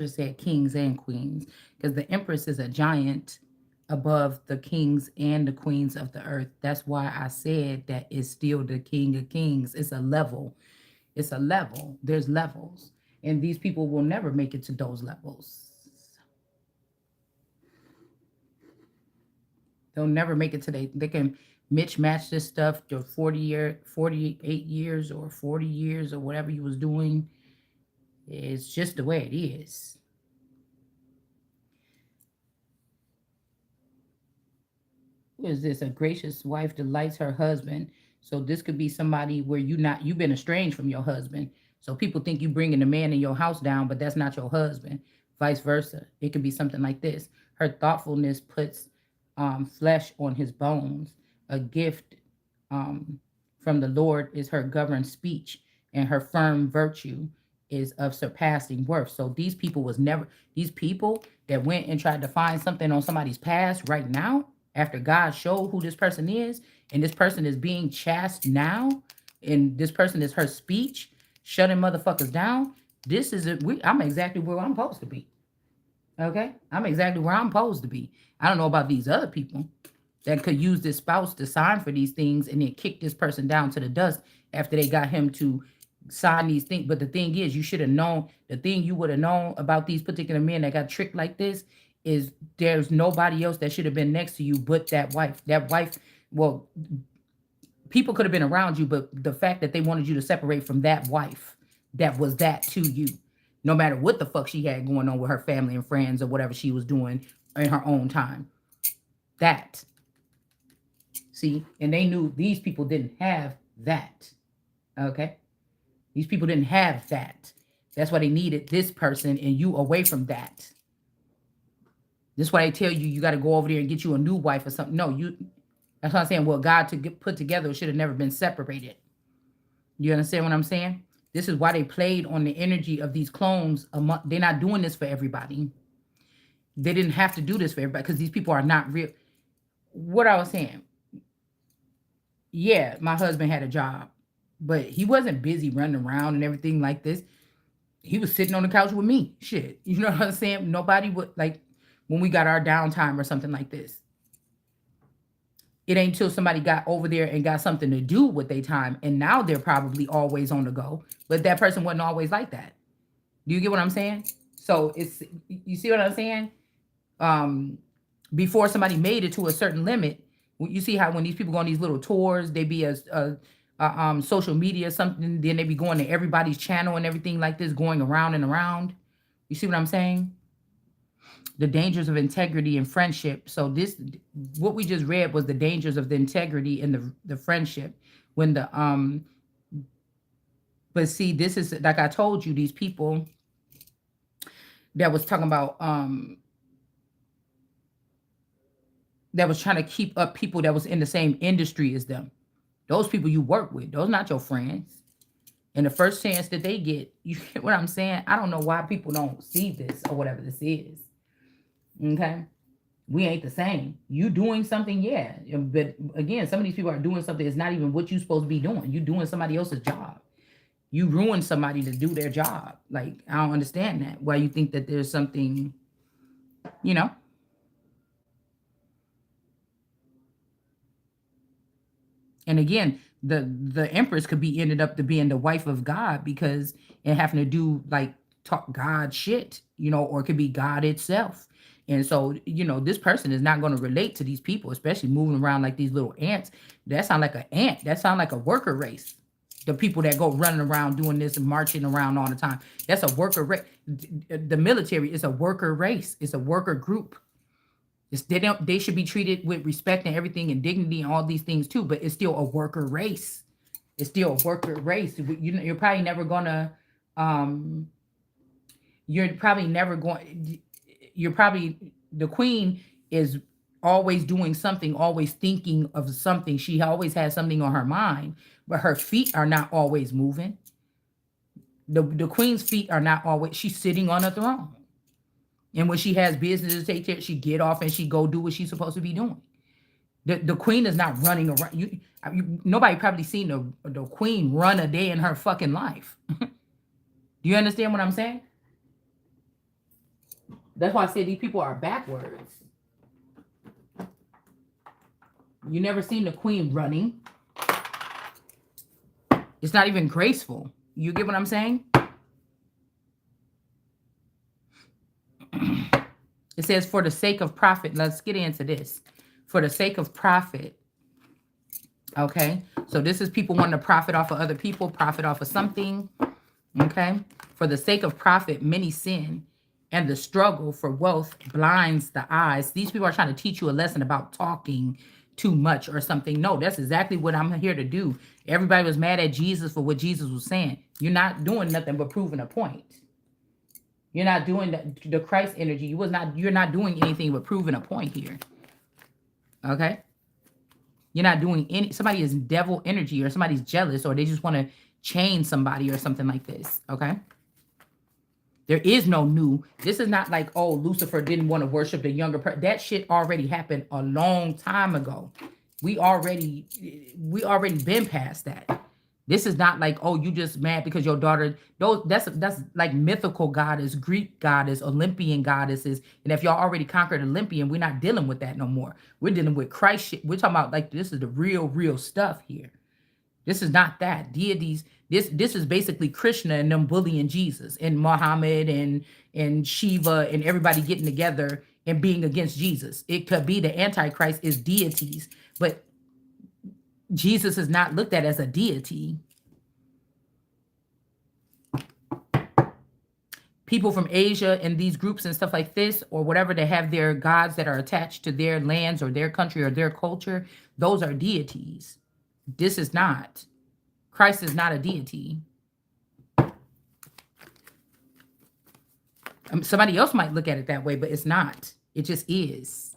just said kings and queens, because the Empress is a giant above the kings and the queens of the earth. That's why I said that it's still the King of Kings. It's a level. It's a level. There's levels. And these people will never make it to those levels. They'll never make it to they can match this stuff to 48 years or 40 years or whatever you was doing. It's just the way it is. Who is this? A gracious wife delights her husband. So this could be somebody where you've been estranged from your husband. So people think you bringing the man in your house down, but that's not your husband. Vice versa. It could be something like this. Her thoughtfulness puts flesh on his bones. A gift from the Lord is her governed speech, and her firm virtue is of surpassing worth. So these people that went and tried to find something on somebody's past right now, after God showed who this person is, and this person is being chastised now, and this person is her speech, shutting motherfuckers down. I'm exactly where I'm supposed to be. Okay? I'm exactly where I'm supposed to be. I don't know about these other people that could use this spouse to sign for these things and then kick this person down to the dust after they got him to sign these things. But the thing is, you should have known, the thing you would have known about these particular men that got tricked like this is there's nobody else that should have been next to you but that wife. That wife, well, people could have been around you, but the fact that they wanted you to separate from that wife, that was that to you. No matter what the fuck she had going on with her family and friends or whatever she was doing in her own time. That. See, and they knew these people didn't have that. Okay? These people didn't have that. That's why they needed this person and you away from that. That's why they tell you you got to go over there and get you a new wife or something. No, that's what I'm saying. What God to get put together should have never been separated. You understand what I'm saying? This is why they played on the energy of these clones. They're not doing this for everybody. They didn't have to do this for everybody because these people are not real. What I was saying. Yeah, my husband had a job, but he wasn't busy running around and everything like this. He was sitting on the couch with me. Shit. You know what I'm saying? Nobody would, like, when we got our downtime or something like this. It ain't until somebody got over there and got something to do with their time, and now they're probably always on the go. But that person wasn't always like that. Do you get what I'm saying? So you see what I'm saying? Before somebody made it to a certain limit, you see how when these people go on these little tours, they be a social media something, then they be going to everybody's channel and everything like this, going around and around. You see what I'm saying? The dangers of integrity and friendship. So this, what we just read was the dangers of the integrity and the friendship. When but see, this is like I told you, these people that was talking about that was trying to keep up people that was in the same industry as them. Those people you work with, those not your friends. And the first chance that they get, you get what I'm saying? I don't know why people don't see this or whatever this is. Okay? We ain't the same. You doing something, yeah. But again, some of these people are doing something that's not even what you're supposed to be doing. You doing somebody else's job. You ruin somebody to do their job. Like, I don't understand that. Why you think that there's something, you know? And again, the Empress could be ended up to being the wife of God because and having to do like talk God shit, or it could be God itself. And so, this person is not going to relate to these people, especially moving around like these little ants. That sound like an ant. That sound like a worker race. The people that go running around doing this and marching around all the time. That's a worker race. The military is a worker race. It's a worker group. They should be treated with respect and everything and dignity and all these things too, but it's still a worker race. It's still a worker race. You're probably never gonna the queen is always doing something, always thinking of something. She always has something on her mind, but her feet are not always moving. The queen's feet are not always, she's sitting on a throne. And when she has business to take care, she get off and she go do what she's supposed to be doing. The queen is not running around. Nobody probably seen the queen run a day in her fucking life. Do you understand what I'm saying? That's why I say these people are backwards. You never seen the queen running. It's not even graceful. You get what I'm saying? It says, for the sake of profit. Let's get into this. For the sake of profit. Okay. So this is people wanting to profit off of other people, profit off of something. Okay. For the sake of profit, many sin, and the struggle for wealth blinds the eyes. These people are trying to teach you a lesson about talking too much or something. No, that's exactly what I'm here to do. Everybody was mad at Jesus for what Jesus was saying. You're not doing nothing but proving a point. You're not doing the Christ energy. You're not doing anything but proving a point here. Okay? You're not doing somebody is devil energy, or somebody's jealous, or they just want to chain somebody or something like this. Okay? There is no new. This is not like, oh, Lucifer didn't want to worship the younger person. That shit already happened a long time ago. We already been past that. This is not like, oh, you just mad because your daughter. That's like mythical goddess, Greek goddess, Olympian goddesses. And if y'all already conquered Olympian, we're not dealing with that no more. We're dealing with Christ shit. We're talking about like this is the real stuff here. This is not that. Deities, this is basically Krishna and them bullying Jesus, and Muhammad and Shiva and everybody getting together and being against Jesus. It could be the Antichrist is deities, but Jesus is not looked at as a deity. People from Asia and these groups and stuff like this, or whatever, they have their gods that are attached to their lands or their country or their culture. Those are deities. This is not. Christ is not a deity. Somebody else might look at it that way, but it's not. It just is.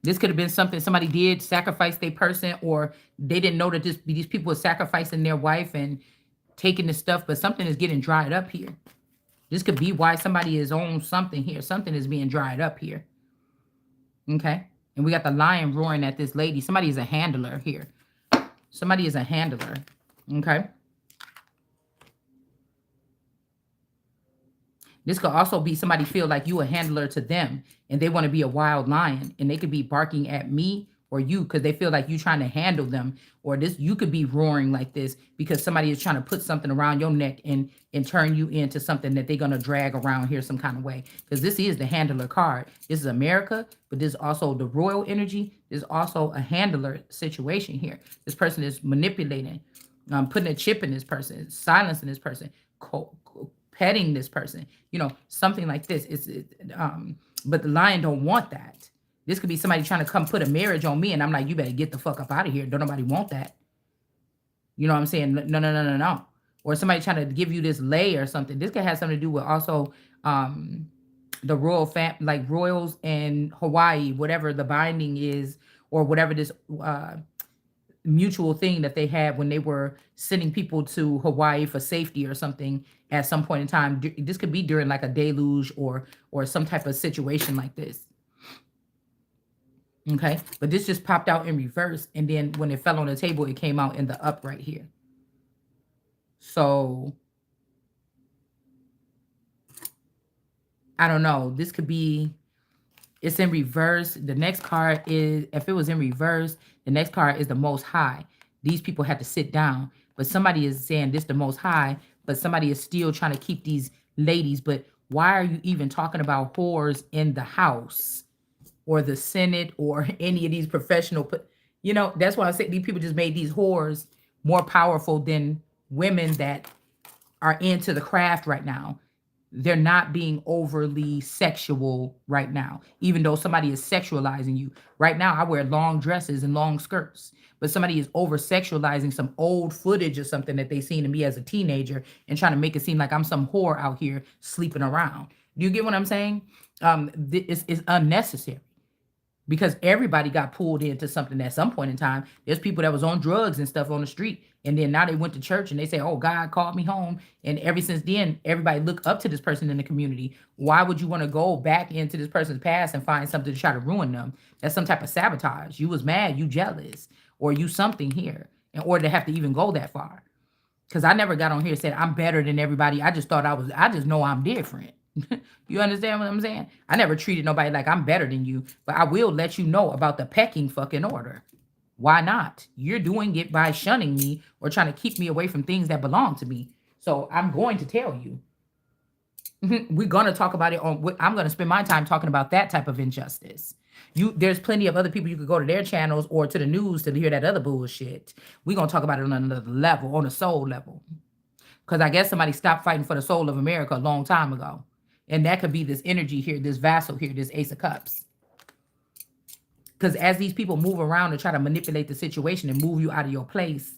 This could have been something somebody did sacrifice their person, or they didn't know that these people were sacrificing their wife and taking the stuff, but something is getting dried up here. This could be why somebody is on something here. Something is being dried up here. Okay. And we got the lion roaring at this lady. Somebody is a handler here. Somebody is a handler. Okay. This could also be somebody feel like you a handler to them and they want to be a wild lion, and they could be barking at me or you because they feel like you trying to handle them, or this you could be roaring like this because somebody is trying to put something around your neck and turn you into something that they're going to drag around here some kind of way, because this is the handler card. This is America, but this is also the royal energy. There's also a handler situation here. This person is manipulating, putting a chip in this person, silencing this person, petting this person, something like this. But the lion don't want that. This could be somebody trying to come put a marriage on me, and I'm like, you better get the fuck up out of here. Don't nobody want that. You know what I'm saying? No. Or somebody trying to give you this lay or something. This could have something to do with also the royal like royals in Hawaii, whatever the binding is, or whatever this mutual thing that they had when they were sending people to Hawaii for safety or something at some point in time. This could be during like a deluge or some type of situation like this. Okay, but this just popped out in reverse, and then when it fell on the table, it came out in the upright here. So I don't know. This could be, it's in reverse. The next card is, if it was in reverse, the next card is the Most High. These people had to sit down, but somebody is saying this the Most High, but somebody is still trying to keep these ladies. But why are you even talking about whores in the house or the Senate or any of these professional? That's why I say these people just made these whores more powerful than women that are into the craft right now. They're not being overly sexual right now, even though somebody is sexualizing you. Right now, I wear long dresses and long skirts, but somebody is over sexualizing some old footage or something that they seen in me as a teenager and trying to make it seem like I'm some whore out here sleeping around. Do you get what I'm saying? It's unnecessary. Because everybody got pulled into something at some point in time. There's people that was on drugs and stuff on the street, and then now they went to church and they say, oh, God called me home. And ever since then, everybody look up to this person in the community. Why would you want to go back into this person's past and find something to try to ruin them? That's some type of sabotage. You was mad, you jealous, or you something here in order to have to even go that far. Because I never got on here and said I'm better than everybody. I just thought I just know I'm different. You understand what I'm saying? I never treated nobody like I'm better than you, but I will let you know about the pecking fucking order. Why not? You're doing it by shunning me or trying to keep me away from things that belong to me. So I'm going to tell you. We're gonna talk about it on. I'm gonna spend my time talking about that type of injustice. There's plenty of other people you could go to their channels or to the news to hear that other bullshit. We're gonna talk about it on another level, on a soul level. Because I guess somebody stopped fighting for the soul of America a long time ago, and that could be this energy here, this vassal here, this Ace of Cups. Because as these people move around and try to manipulate the situation and move you out of your place,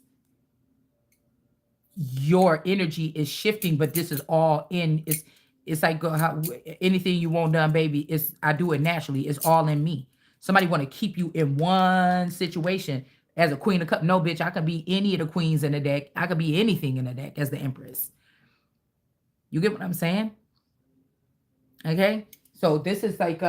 your energy is shifting, but this is all in. It's like how, anything you want done, baby. I do it naturally. It's all in me. Somebody want to keep you in one situation as a queen of cup. No, bitch, I could be any of the queens in the deck. I could be anything in the deck as the empress. You get what I'm saying? Okay. So this is like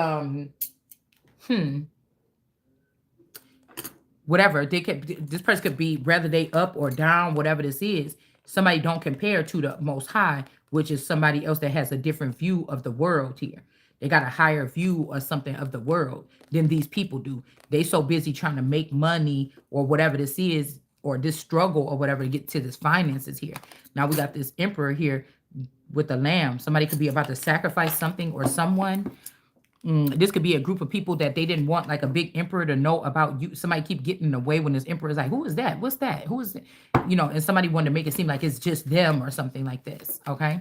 whatever they could. This person could be whether they up or down, whatever this is. Somebody don't compare to the Most High, which is somebody else that has a different view of the world here. They got a higher view or something of the world than these people do. They so busy trying to make money or whatever this is, or this struggle or whatever to get to this finances here. Now we got this emperor here with the lamb. Somebody could be about to sacrifice something or someone. This could be a group of people that they didn't want like a big emperor to know about. You somebody keep getting in the way when this emperor is like, who is that? What's that? Who is it? And somebody wanted to make it seem like it's just them or something like this. Okay.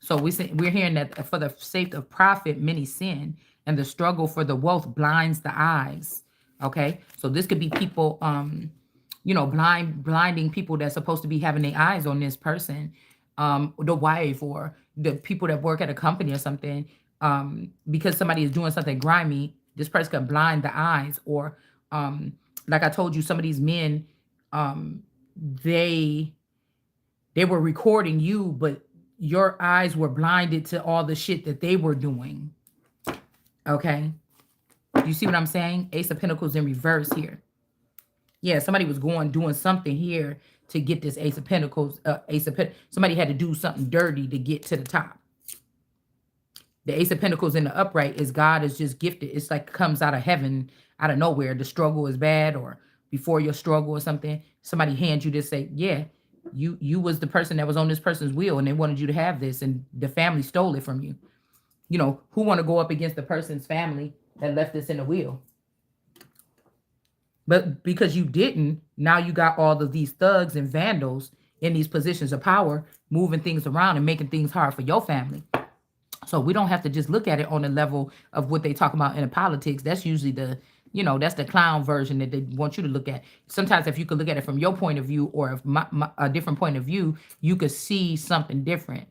So we're hearing that for the sake of profit, many sin, and the struggle for the wealth blinds the eyes. Okay. So this could be people, blinding people that's supposed to be having their eyes on this person, the wife or the people that work at a company or something. Because somebody is doing something grimy, this person can blind the eyes. Or like I told you, some of these men, they were recording you, but your eyes were blinded to all the shit that they were doing. Okay. You see what I'm saying? Ace of Pentacles in reverse here. Yeah, somebody was doing something here to get this Ace of Pentacles. Somebody had to do something dirty to get to the top. The Ace of Pentacles in the upright is God is just gifted. It's like comes out of heaven, out of nowhere. The struggle is bad, or before your struggle or something, somebody hands you this, say, yeah, you was the person that was on this person's wheel and they wanted you to have this, and the family stole it from you. Who want to go up against the person's family that left this in the wheel? But because you didn't, now you got all of these thugs and vandals in these positions of power, moving things around and making things hard for your family. So we don't have to just look at it on the level of what they talk about in the politics. That's usually that's the clown version that they want you to look at. Sometimes if you could look at it from your point of view, or if a different point of view, you could see something different.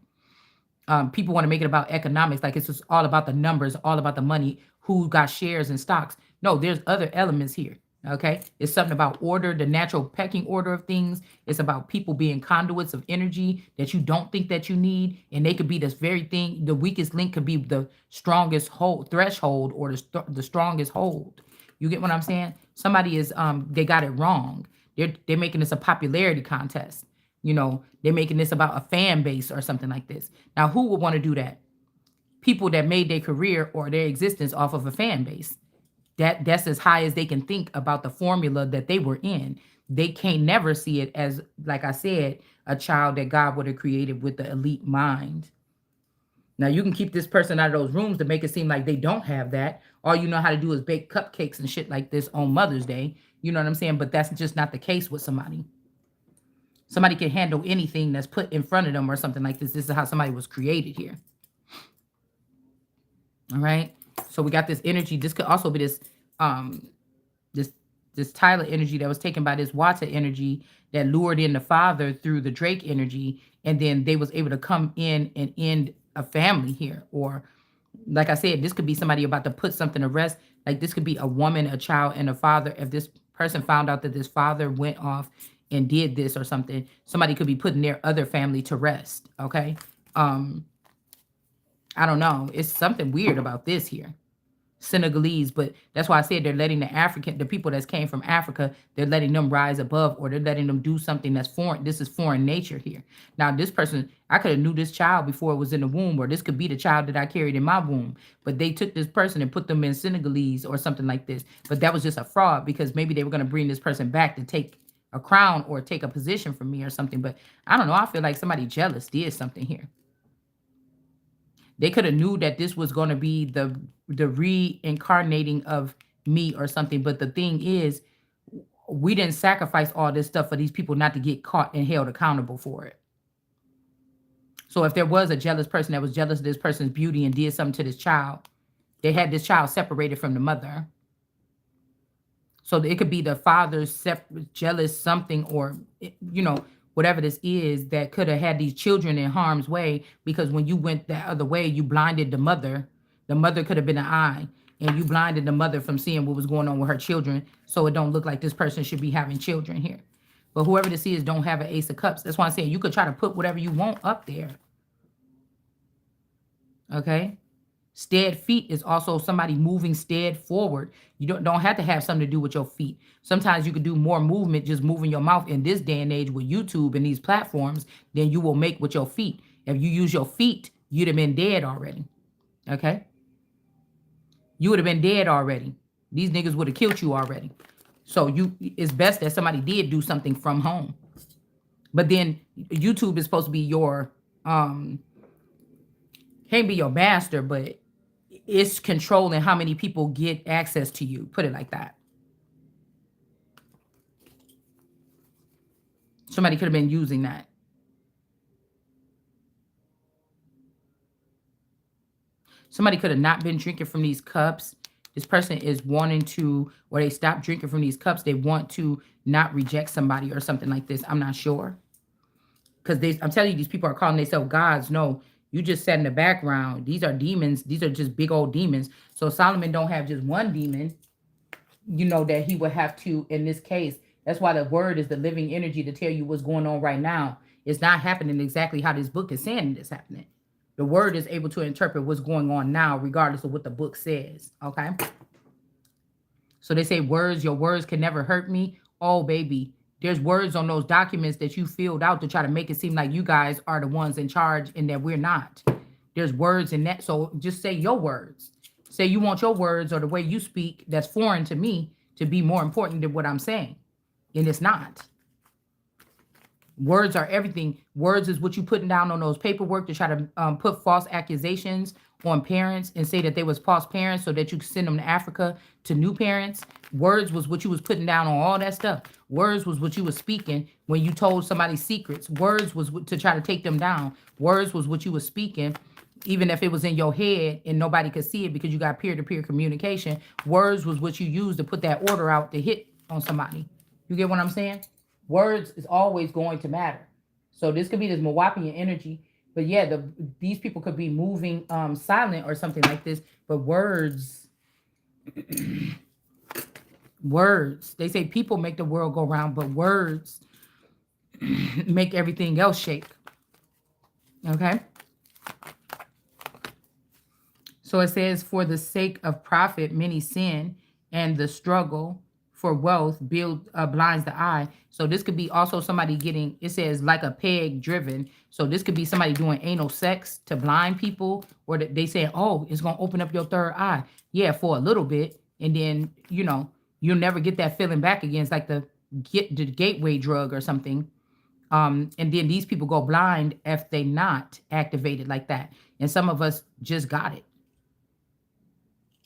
People want to make it about economics, like it's just all about the numbers, all about the money, who got shares and stocks. No, there's other elements here. Okay, it's something about order, the natural pecking order of things. It's about people being conduits of energy that you don't think that you need, and they could be this very thing. The weakest link could be the strongest threshold, or the strongest hold. You get what I'm saying? Somebody is they got it wrong. They're making this a popularity contest. They're making this about a fan base or something like this. Now, who would want to do that? People that made their career or their existence off of a fan base. That's as high as they can think about the formula that they were in. They can't never see it as, like I said, a child that God would have created with the elite mind. Now you can keep this person out of those rooms to make it seem like they don't have that. All you know how to do is bake cupcakes and shit like this on Mother's Day. You know what I'm saying? But that's just not the case with somebody. Somebody can handle anything that's put in front of them or something like this. This is how somebody was created here. All right. So we got this energy. This could also be this this Tyler energy that was taken by this Wata energy that lured in the father through the Drake energy, and then they was able to come in and end a family here. Or like I said, this could be somebody about to put something to rest. Like this could be a woman, a child, and a father. If this person found out that this father went off and did this or something, somebody could be putting their other family to rest. Okay. I don't know. It's something weird about this here. Senegalese, but that's why I said they're letting the people that came from Africa, they're letting them rise above, or they're letting them do something that's foreign. This is foreign nature here. Now, this person, I could have knew this child before it was in the womb, or this could be the child that I carried in my womb. But they took this person and put them in Senegalese or something like this. But that was just a fraud because maybe they were going to bring this person back to take a crown or take a position from me or something. But I don't know. I feel like somebody jealous did something here. They could have knew that this was going to be the reincarnating of me or something. But the thing is, we didn't sacrifice all this stuff for these people not to get caught and held accountable for it. So if there was a jealous person that was jealous of this person's beauty and did something to this child, they had this child separated from the mother. So it could be the father's jealous something, or, whatever this is that could have had these children in harm's way, because when you went that other way, you blinded the mother. The mother could have been an eye, and you blinded the mother from seeing what was going on with her children. So it don't look like this person should be having children here. But whoever this is don't have an Ace of Cups. That's why I'm saying you could try to put whatever you want up there. Okay? Stead feet is also somebody moving stead forward. You don't have to have something to do with your feet. Sometimes you could do more movement just moving your mouth in this day and age with YouTube and these platforms than you will make with your feet. If you use your feet, you'd have been dead already. Okay? You would have been dead already. These niggas would have killed you already. So it's best that somebody did do something from home. But then YouTube is supposed to be your can't be your master, but it's controlling how many people get access to you. Put it like that. Somebody could have been using that. Somebody could have not been drinking from these cups. This person is wanting to, or they stop drinking from these cups. They want to not reject somebody or something like this. I'm not sure. Because I'm telling you, these people are calling themselves gods. No, you just sat in the background. These are demons. These are just big old demons. So Solomon don't have just one demon, that he would have to, in this case. That's why the word is the living energy to tell you what's going on right now. It's not happening exactly how this book is saying it's happening. The word is able to interpret what's going on now, regardless of what the book says. Okay? So they say your words can never hurt me. Oh, baby. There's words on those documents that you filled out to try to make it seem like you guys are the ones in charge and that we're not. There's words in that. So just say your words. Say you want your words or the way you speak that's foreign to me to be more important than what I'm saying. And it's not. Words are everything. Words is what you putting down on those paperwork to try to put false accusations on parents and say that they was false parents so that you could send them to Africa to new parents. Words was what you was putting down on all that stuff. Words was what you was speaking when you told somebody secrets. Words was to try to take them down. Words was what you was speaking, even if it was in your head and nobody could see it because you got peer-to-peer communication. Words was what you used to put that order out to hit on somebody. You get what I'm saying? Words is always going to matter. So this could be this Milwaukeean energy. But yeah, these people could be moving silent or something like this. But words, words. They say people make the world go round, but words make everything else shake. Okay? So it says, for the sake of profit, many sin, and the struggle for wealth blinds the eye. So this could be also somebody getting, it says like a peg driven. So this could be somebody doing anal sex to blind people, or they say, oh, it's going to open up your third eye. Yeah, for a little bit. And then, you'll never get that feeling back again. It's like the gateway drug or something. And then these people go blind if they not activated like that. And some of us just got it.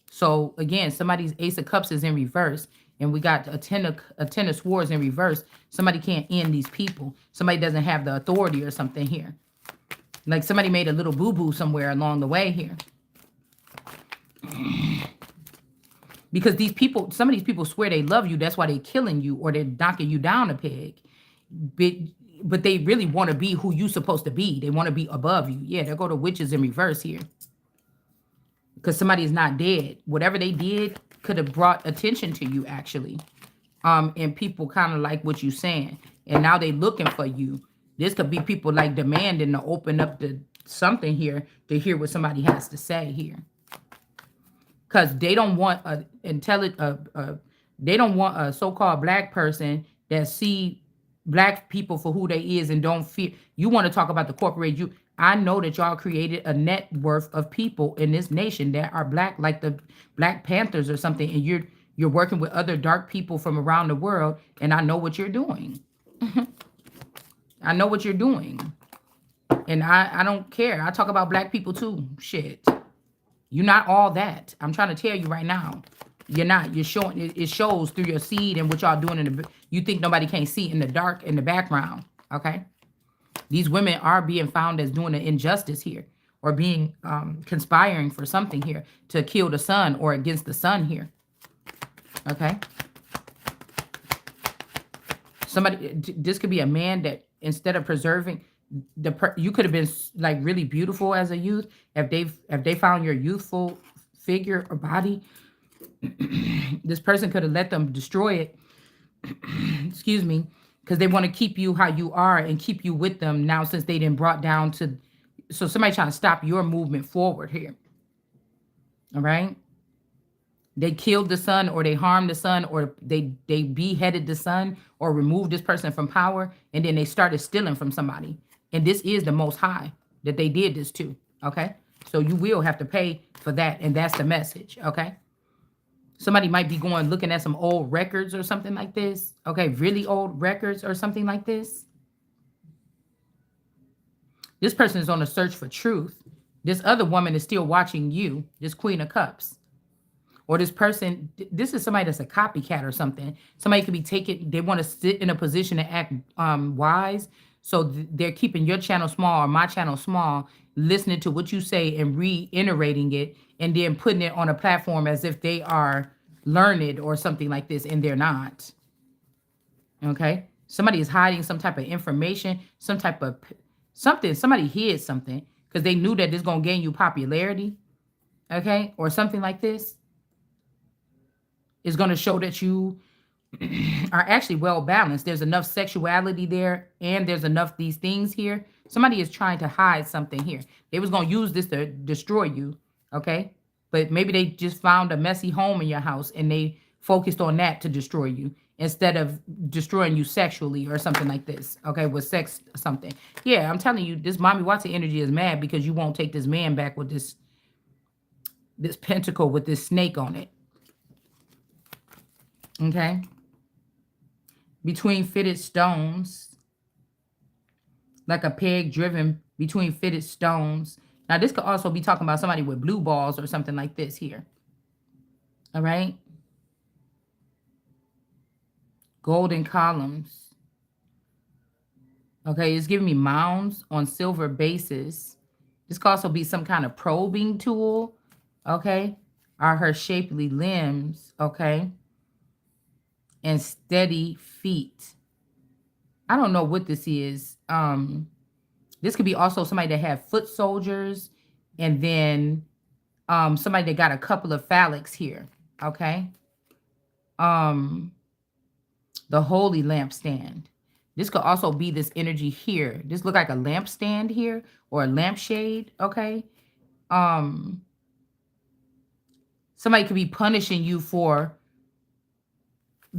So again, somebody's Ace of Cups is in reverse. And we got a ten of Swords in reverse. Somebody can't end these people. Somebody doesn't have the authority or something here. Like somebody made a little boo-boo somewhere along the way here. Because some of these people swear they love you. That's why they're killing you or they're knocking you down a peg. But they really want to be who you're supposed to be. They want to be above you. Yeah, there go the witches in reverse here. Because somebody is not dead. Whatever they did could have brought attention to you, actually. And people kind of like what you're saying. And now they looking for you. This could be people like demanding to open up something here to hear what somebody has to say here. because they don't want a intelligent they don't want a so-called black person that see black people for who they is and don't fear. You want to talk about the corporate. I know that y'all created a net worth of people in this nation that are black, like the Black Panthers or something, and you're working with other dark people from around the world, and I know what you're doing. I know what you're doing. And I don't care. I talk about black people too. Shit. You're not all that. I'm trying to tell you right now. You're not. You're showing it shows through your seed and what y'all doing in the you think nobody can't see in the dark in the background. Okay? These women are being found as doing an injustice here or being conspiring for something here to kill the son or against the son here. Okay? This could be a man that instead of preserving you could have been like really beautiful as a youth if they found your youthful figure or body. This person could have let them destroy it. Excuse me, because they want to keep you how you are and keep you with them now since they didn't brought down to. So somebody trying to stop your movement forward here. All right. They killed the son or they harmed the son or they beheaded the son or removed this person from power and then they started stealing from somebody. And this is the Most High that they did this to. Okay. So you will have to pay for that. And that's the message. Okay. Somebody might be going looking at some old records or something like this. Okay. Really old records or something like this. This person is on a search for truth. This other woman is still watching you, this Queen of Cups. Or this person, this is somebody that's a copycat or something. Somebody could be taking, they want to sit in a position to act wise. So they're keeping your channel small or my channel small, listening to what you say and reiterating it and then putting it on a platform as if they are learned or something like this, and they're not. Okay? Somebody is hiding some type of information, some type of something. Somebody hid something because they knew that this is going to gain you popularity. Okay? Or something like this. Is going to show that you are actually well balanced. There's enough sexuality there and there's enough these things here. Somebody is trying to hide something here. They was going to use this to destroy you, okay? But maybe they just found a messy home in your house and they focused on that to destroy you instead of destroying you sexually or something like this, okay, with sex or something. Yeah, I'm telling you, this Mommy Watson energy is mad because you won't take this man back with this pentacle with this snake on it. Okay. Between fitted stones. Like a peg driven between fitted stones. Now, this could also be talking about somebody with blue balls or something like this here. All right. Golden columns. Okay. It's giving me mounds on silver bases. This could also be some kind of probing tool. Okay. Are her shapely limbs. Okay. And steady feet. I don't know what this is. This could be also somebody that had foot soldiers and then somebody that got a couple of phallics here. Okay. The holy lampstand. This could also be this energy here. This look like a lampstand here or a lampshade. Okay. Somebody could be punishing you for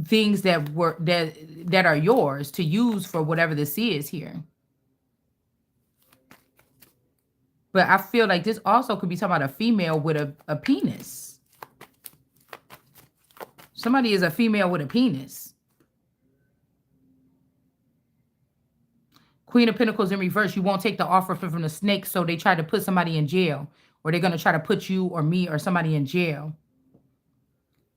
things that are yours to use for whatever this is here. But I feel like this also could be talking about a female with a penis. Somebody is a female with a penis. Queen of Pentacles in reverse. You won't take the offer from the snake, so they try to put somebody in jail. Or they're going to try to put you or me or somebody in jail.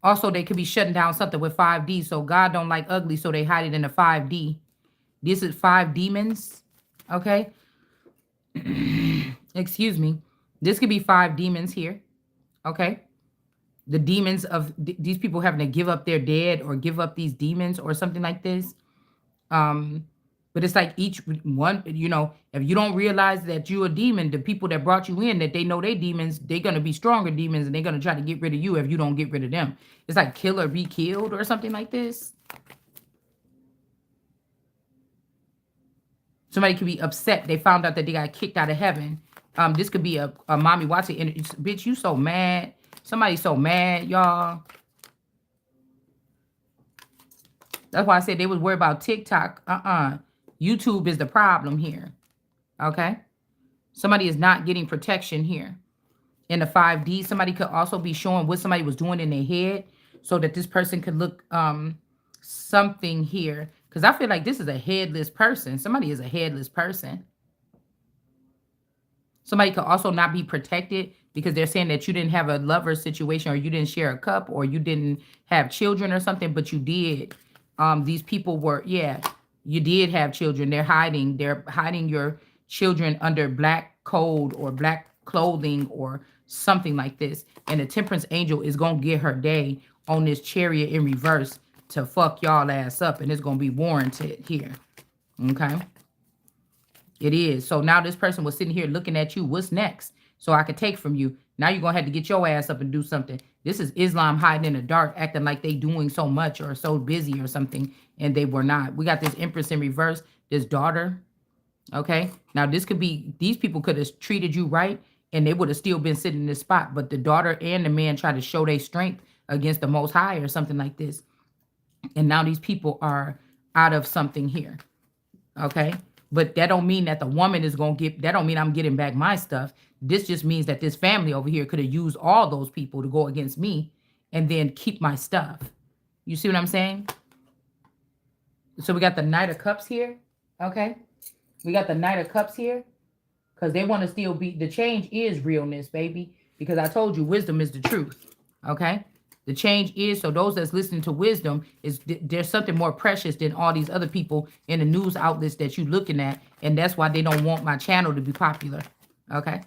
Also, they could be shutting down something with 5D. So God don't like ugly, so they hide it in the 5D. This is 5 demons. Okay. Excuse me. This could be 5 demons here. Okay. The demons of these people having to give up their dead or give up these demons or something like this. But it's like each one, you know, if you don't realize that you're a demon, the people that brought you in, that they know they demons, they're going to be stronger demons and they're going to try to get rid of you if you don't get rid of them. It's like kill or be killed or something like this. Somebody could be upset. They found out that they got kicked out of heaven. This could be a Mommy Watson. Bitch, you so mad. Somebody's so mad, y'all. That's why I said they was worried about TikTok. YouTube is the problem here. Okay? Somebody is not getting protection here. In the 5D, somebody could also be showing what somebody was doing in their head so that this person could look something here. Because I feel like this is a headless person. Somebody is a headless person. Somebody could also not be protected because they're saying that you didn't have a lover situation or you didn't share a cup or you didn't have children or something, but you did. These people were, yeah, you did have children. They're hiding your children under black code or black clothing or something like this. And the temperance angel is going to get her day on this chariot in reverse to fuck y'all ass up. And it's going to be warranted here. Okay. It is. So now this person was sitting here looking at you. What's next? So I could take from you. Now you're going to have to get your ass up and do something. This is Islam hiding in the dark, acting like they doing so much or so busy or something. And they were not. We got this Empress in reverse, this daughter. Okay. Now this could be, these people could have treated you right and they would have still been sitting in this spot. But the daughter and the man tried to show their strength against the Most High or something like this. And now these people are out of something here. Okay. But that don't mean that the woman is going to get, that don't mean I'm getting back my stuff. This just means that this family over here could have used all those people to go against me and then keep my stuff. You see what I'm saying? So we got the Knight of Cups here. Okay. We got the Knight of Cups here because they want to still be, the change is realness, baby. Because I told you wisdom is the truth. Okay. The change is, so those that's listening to wisdom, is there's something more precious than all these other people in the news outlets that you looking at. And that's why they don't want my channel to be popular. Okay.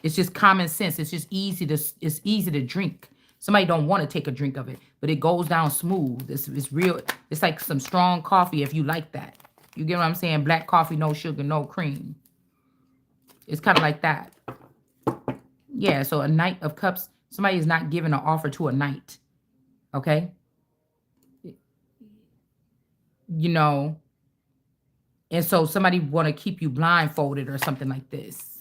It's just common sense. It's just easy to drink. Somebody don't want to take a drink of it, but it goes down smooth. It's real. It's like some strong coffee if you like that. You get what I'm saying? Black coffee, no sugar, no cream. It's kind of like that. Yeah, so a Knight of Cups. Somebody is not giving an offer to a knight. Okay? You know. And so somebody want to keep you blindfolded or something like this.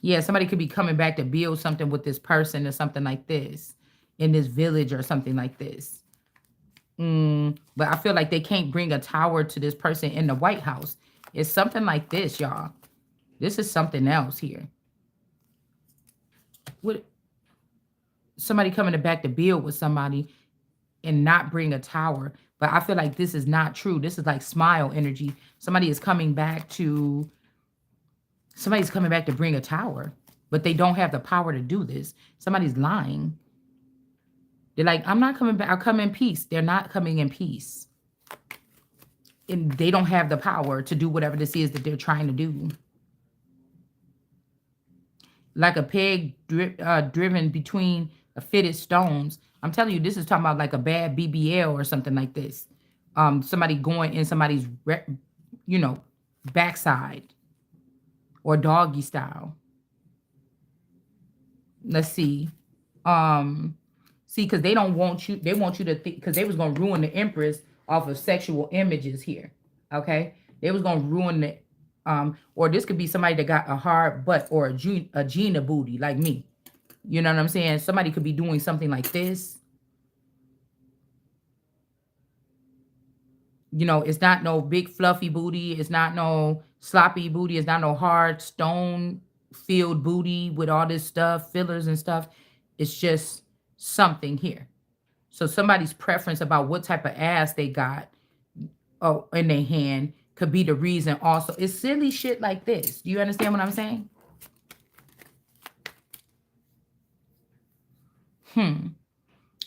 Yeah, somebody could be coming back to build something with this person or something like this. In this village or something like this. But I feel like they can't bring a tower to this person in the White House. It's something like this, y'all. This is something else here. What? Somebody coming back to build with somebody and not bring a tower. But I feel like this is not true. This is like smile energy. Somebody's coming back to bring a tower. But they don't have the power to do this. Somebody's lying. They're like, I'm not coming back. I'll come in peace. They're not coming in peace. And they don't have the power to do whatever this is that they're trying to do. Like a peg driven between a fitted stones. I'm telling you, this is talking about like a bad BBL or something like this. Somebody going in somebody's, backside or doggy style. Let's see. See, because they don't want you, they want you to think, because they was going to ruin the Empress off of sexual images here. Okay? They was going to ruin the, or this could be somebody that got a hard butt or a Gina booty like me. You know what I'm saying? Somebody could be doing something like this. You know, it's not no big fluffy booty. It's not no sloppy booty. It's not no hard stone filled booty with all this stuff, fillers and stuff. It's just something here. So somebody's preference about what type of ass they got in their hand could be the reason also. It's silly shit like this. Do you understand what I'm saying?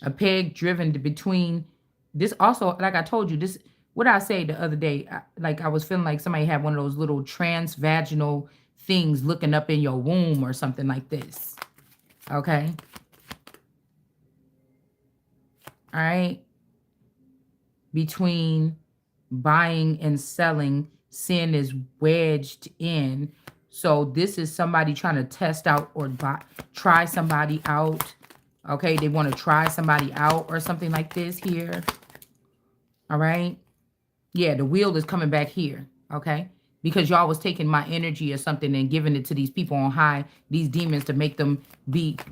A peg driven between this also, like I told you, this, what I say the other day, I was feeling like somebody had one of those little transvaginal things looking up in your womb or something like this. Okay. All right. Between buying and selling, sin is wedged in. So this is somebody trying to test out or try somebody out. Okay, they want to try somebody out or something like this here. All right. Yeah, the wheel is coming back here. Okay. because y'all was taking my energy or something and giving it to these people on high, these demons, to make them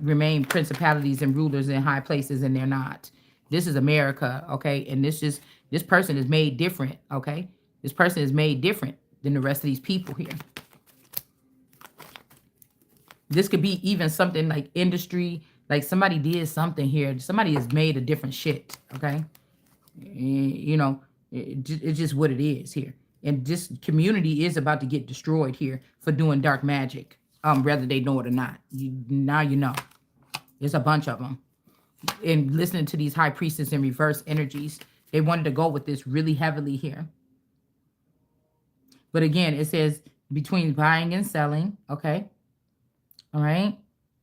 remain principalities and rulers in high places, and they're not. This is America, okay? And this person is made different, okay? This person is made different than the rest of these people here. This could be even something like industry, like somebody did something here. Somebody has made a different shit, okay? You know, it's just what it is here. And this community is about to get destroyed here for doing dark magic, whether they know it or not. Now you know. There's a bunch of them. And listening to these high priestess and reverse energies, they wanted to go with this really heavily here. But again, it says between buying and selling, okay? All right.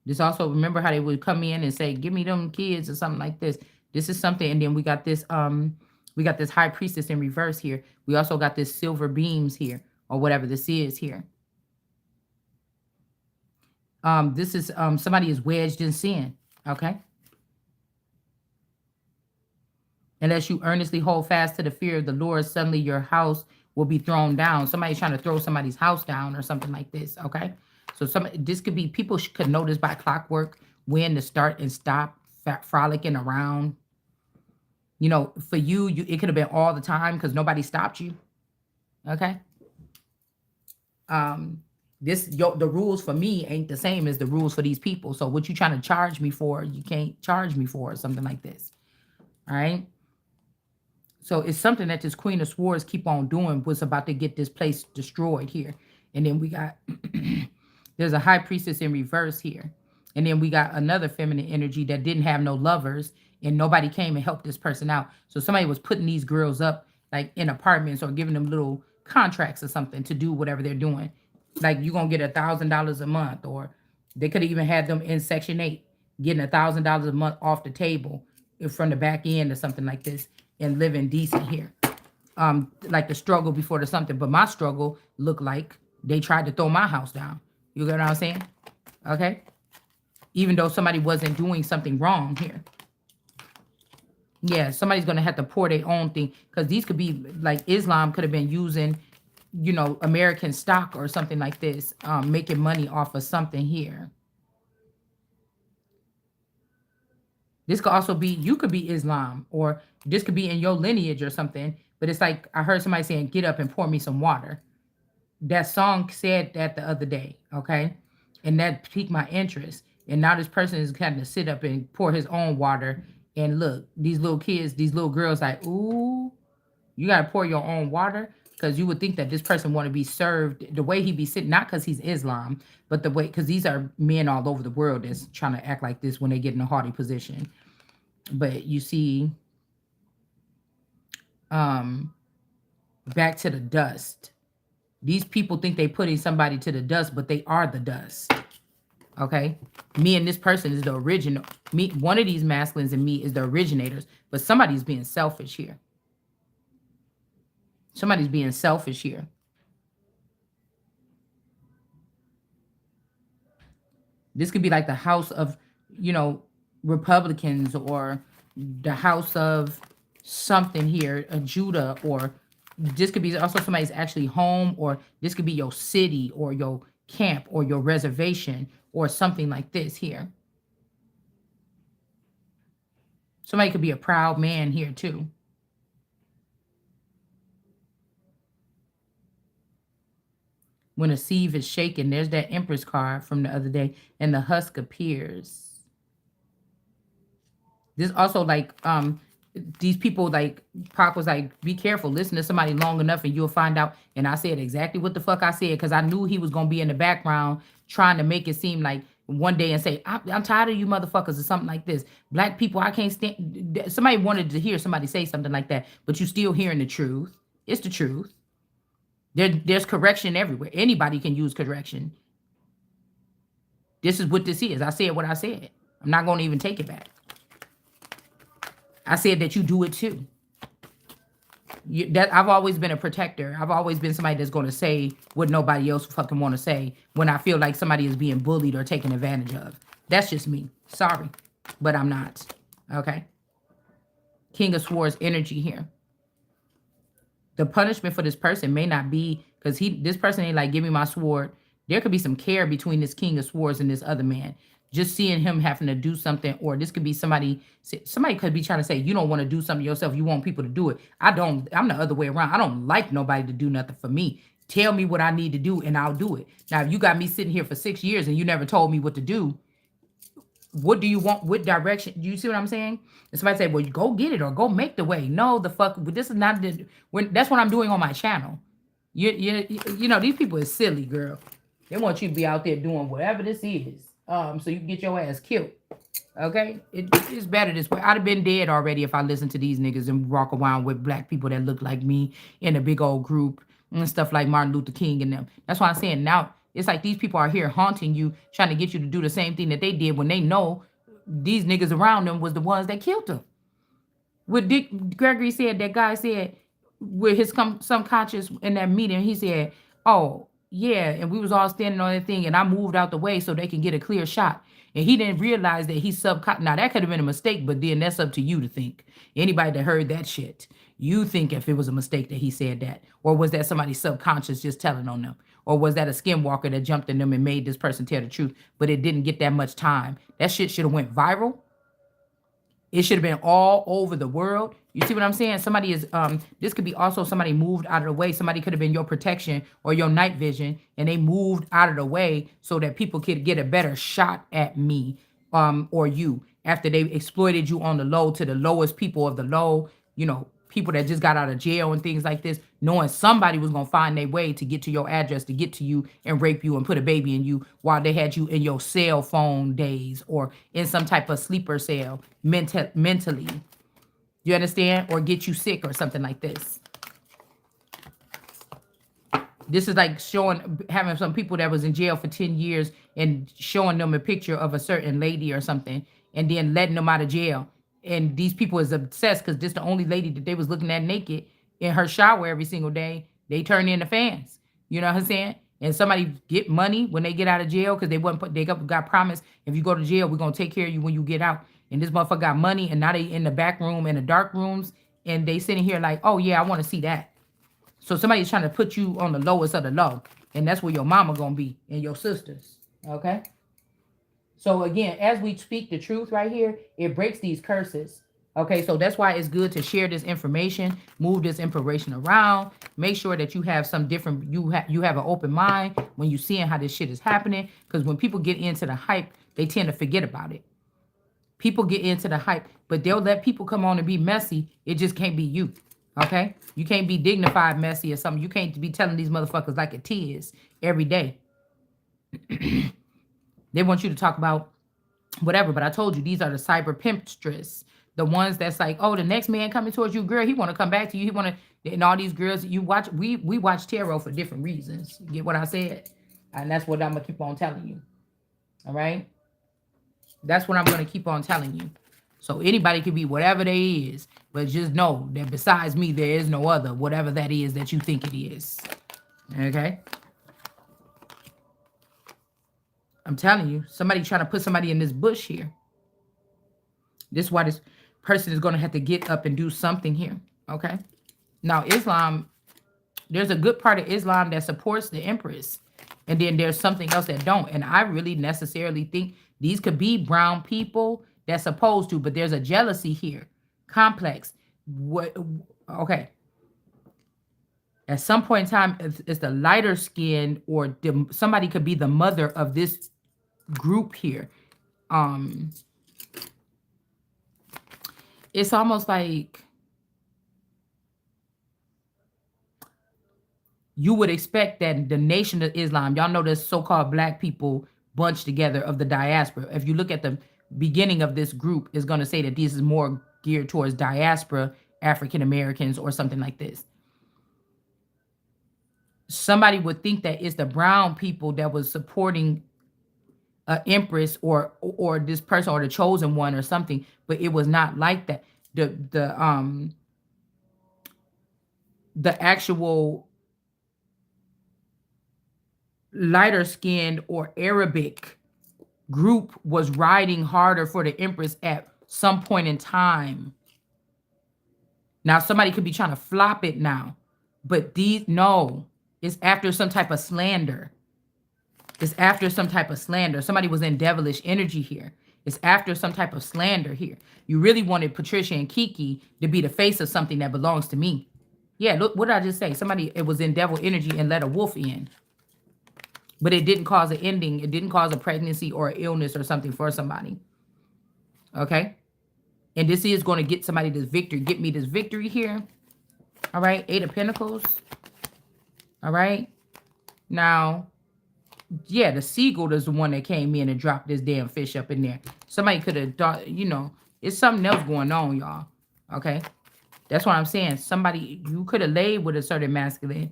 This also, remember how they would come in and say, give me them kids or something like this. This is something. And then we got this high priestess in reverse here. We also got this silver beams here, or whatever this is here. This is somebody is wedged in sin. Okay. Unless you earnestly hold fast to the fear of the Lord, suddenly your house will be thrown down. Somebody's trying to throw somebody's house down or something like this. Okay. So this could be, people could notice by clockwork when to start and stop frolicking around. You know, for you, it could have been all the time because nobody stopped you. Okay. The rules for me ain't the same as the rules for these people. So what you trying to charge me for, you can't charge me for, or something like this. All right. So it's something that this Queen of Swords keep on doing, was about to get this place destroyed here. And then we got there's a high priestess in reverse here. And then we got another feminine energy that didn't have no lovers, and nobody came and helped this person out. So somebody was putting these girls up like in apartments or giving them little contracts or something to do whatever they're doing. Like, you're going to get $1,000 a month, or they could have even had them in Section 8 getting $1,000 a month off the table from the back end or something like this, and living decent here. Like the struggle before the something. But my struggle looked like they tried to throw my house down. You get what I'm saying? Okay? Even though somebody wasn't doing something wrong here. Yeah, somebody's going to have to pour their own thing. Because these could be, like, Islam could have been using, you know, American stock or something like this. Making money off of something here. This could also be, you could be Islam. Or this could be in your lineage or something. But it's like, I heard somebody saying, get up and pour me some water. That song said that the other day, okay? And that piqued my interest. And now this person is kind of sit up and pour his own water. And look, these little kids, these little girls like, ooh, you got to pour your own water? Because you would think that this person want to be served the way he be sitting, not because he's Islam, but the way, because these are men all over the world that's trying to act like this when they get in a haughty position. But you see, back to the dust. These people think they putting somebody to the dust, but they are the dust. Okay? Me and this person is the original. Me, one of these masculines and me is the originators, but somebody's being selfish here. Somebody's being selfish here. This could be like the house of, you know, Republicans, or the house of something here, a Judah, or this could be also somebody's actually home, or this could be your city or your camp or your reservation or something like this here. Somebody could be a proud man here too. When a sieve is shaken, there's that Empress card from the other day, and the husk appears. This also, like, these people, like, Pac was like, be careful, listen to somebody long enough and you'll find out. And I said exactly what the fuck I said, because I knew he was going to be in the background trying to make it seem like one day and say, I'm tired of you motherfuckers, or something like this. Black people, I can't stand. Somebody wanted to hear somebody say something like that, but you still hearing the truth. It's the truth. There's correction everywhere. Anybody can use correction. This is what this is. I said what I said. I'm not going to even take it back. I said that you do it too. I've always been a protector. I've always been somebody that's going to say what nobody else fucking want to say when I feel like somebody is being bullied or taken advantage of. That's just me. Sorry, but I'm not. Okay? King of Swords energy here. The punishment for this person may not be because this person ain't like, give me my sword. There could be some care between this king of swords and this other man. Just seeing him having to do something, or this could be somebody could be trying to say, you don't want to do something yourself, you want people to do it. I'm the other way around. I don't like nobody to do nothing for me. Tell me what I need to do and I'll do it. Now, if you got me sitting here for 6 years and you never told me what to do, what do you want? What direction? You see what I'm saying? And somebody say, well, you go get it or go make the way. No, the fuck. But this is not that's what I'm doing on my channel. You know, these people is silly, girl. They want you to be out there doing whatever this is. So you can get your ass killed. Okay? It's better this way. I'd have been dead already if I listened to these niggas and walk around with black people that look like me in a big old group and stuff like Martin Luther King and them. That's why I'm saying now it's like these people are here haunting you, trying to get you to do the same thing that they did when they know these niggas around them was the ones that killed them. What Dick Gregory said, that guy said with his subconscious in that meeting, he said, oh, yeah, and we was all standing on that thing, and I moved out the way so they can get a clear shot. And he didn't realize that he's subconscious. Now, that could have been a mistake, but then that's up to you to think. Anybody that heard that shit, you think if it was a mistake that he said that. Or was that somebody subconscious just telling on them? Or was that a skinwalker that jumped in them and made this person tell the truth, but it didn't get that much time? That shit should have went viral. It should have been all over the world. You see what I'm saying? Somebody is this could be also somebody moved out of the way. Somebody could have been your protection or your night vision, and they moved out of the way so that people could get a better shot at me or you after they exploited you on the low to the lowest people of the low, you know, people that just got out of jail and things like this, knowing somebody was going to find their way to get to your address, to get to you and rape you and put a baby in you while they had you in your cell phone days or in some type of sleeper cell mentally. You understand? Or get you sick or something like this. This is like having some people that was in jail for 10 years and showing them a picture of a certain lady or something and then letting them out of jail. And these people is obsessed because this the only lady that they was looking at naked in her shower every single day. They turn into fans. You know what I'm saying? And somebody get money when they get out of jail because they got promised, if you go to jail, we're going to take care of you when you get out. And this motherfucker got money, and now they in the back room, in the dark rooms, and they sitting here like, oh, yeah, I want to see that. So somebody's trying to put you on the lowest of the low, and that's where your mama going to be and your sisters, okay? So, again, as we speak the truth right here, it breaks these curses, okay? So that's why it's good to share this information, move this information around, make sure that you have some different, you have an open mind when you're seeing how this shit is happening, because when people get into the hype, they tend to forget about it. People get into the hype, but they'll let people come on and be messy. It just can't be you, okay? You can't be dignified messy or something. You can't be telling these motherfuckers like it is every day. They want you to talk about whatever, but I told you, these are the cyber pimpstress. The ones that's like, oh, the next man coming towards you, girl, he want to come back to you. He want to, and all these girls, you watch, we watch tarot for different reasons. You get what I said? And that's what I'm going to keep on telling you, all right? That's what I'm going to keep on telling you. So anybody can be whatever they is, but just know that besides me, there is no other, whatever that is that you think it is. Okay? I'm telling you, somebody trying to put somebody in this bush here. This is why this person is going to have to get up and do something here. Okay? Now, Islam, there's a good part of Islam that supports the Empress. And then there's something else that don't. And I really necessarily think these could be brown people that's supposed to, but there's a jealousy here. Complex. What? Okay. At some point in time, it's the lighter skin or somebody could be the mother of this group here. It's almost like you would expect that the Nation of Islam, y'all know this so-called black people bunched together of the diaspora. If you look at the beginning of this group, it's going to say that this is more geared towards diaspora, African Americans, or something like this. Somebody would think that it's the brown people that was supporting an Empress or this person or the chosen one or something, but it was not like that. The actual lighter skinned or Arabic group was riding harder for the Empress at some point in time. Now somebody could be trying to flop it now, But no, it's after some type of slander. It's after some type of slander. Somebody was in devilish energy here. It's after some type of slander here. You really wanted Patricia and Kiki to be the face of something that belongs to me. Yeah, look, what did I just say? Somebody, it was in devil energy and let a wolf in. But it didn't cause an ending. It didn't cause a pregnancy or illness or something for somebody. Okay? And this is going to get somebody this victory. Get me this victory here. All right? 8 of Pentacles. All right? Now, yeah, the seagull is the one that came in and dropped this damn fish up in there. Somebody could have thought, you know, it's something else going on, y'all. Okay? That's what I'm saying. Somebody, you could have laid with a certain masculine,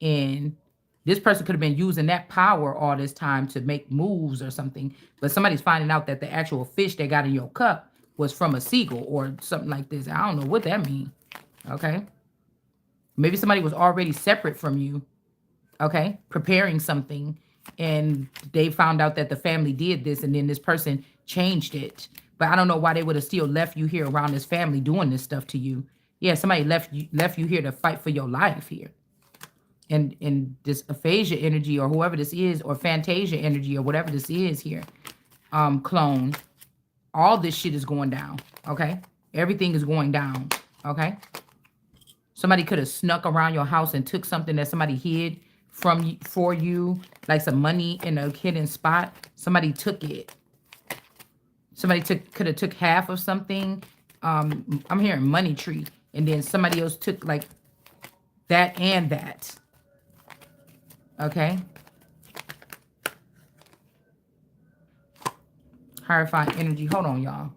and this person could have been using that power all this time to make moves or something. But somebody's finding out that the actual fish they got in your cup was from a seagull or something like this. I don't know what that means. Okay? Maybe somebody was already separate from you. Okay? Preparing something. And they found out that the family did this, and then this person changed it. But I don't know why they would have still left you here around this family doing this stuff to you. Yeah, somebody left you here to fight for your life here. And this aphasia energy or whoever this is, or Fantasia energy or whatever this is here, clone, all this shit is going down, okay? Everything is going down, okay? Somebody could have snuck around your house and took something that somebody hid for you, like some money in a hidden spot. Somebody took it. Somebody could have took half of something. I'm hearing money tree, and then somebody else took like that and that. Okay. Hierophant energy. Hold on, y'all.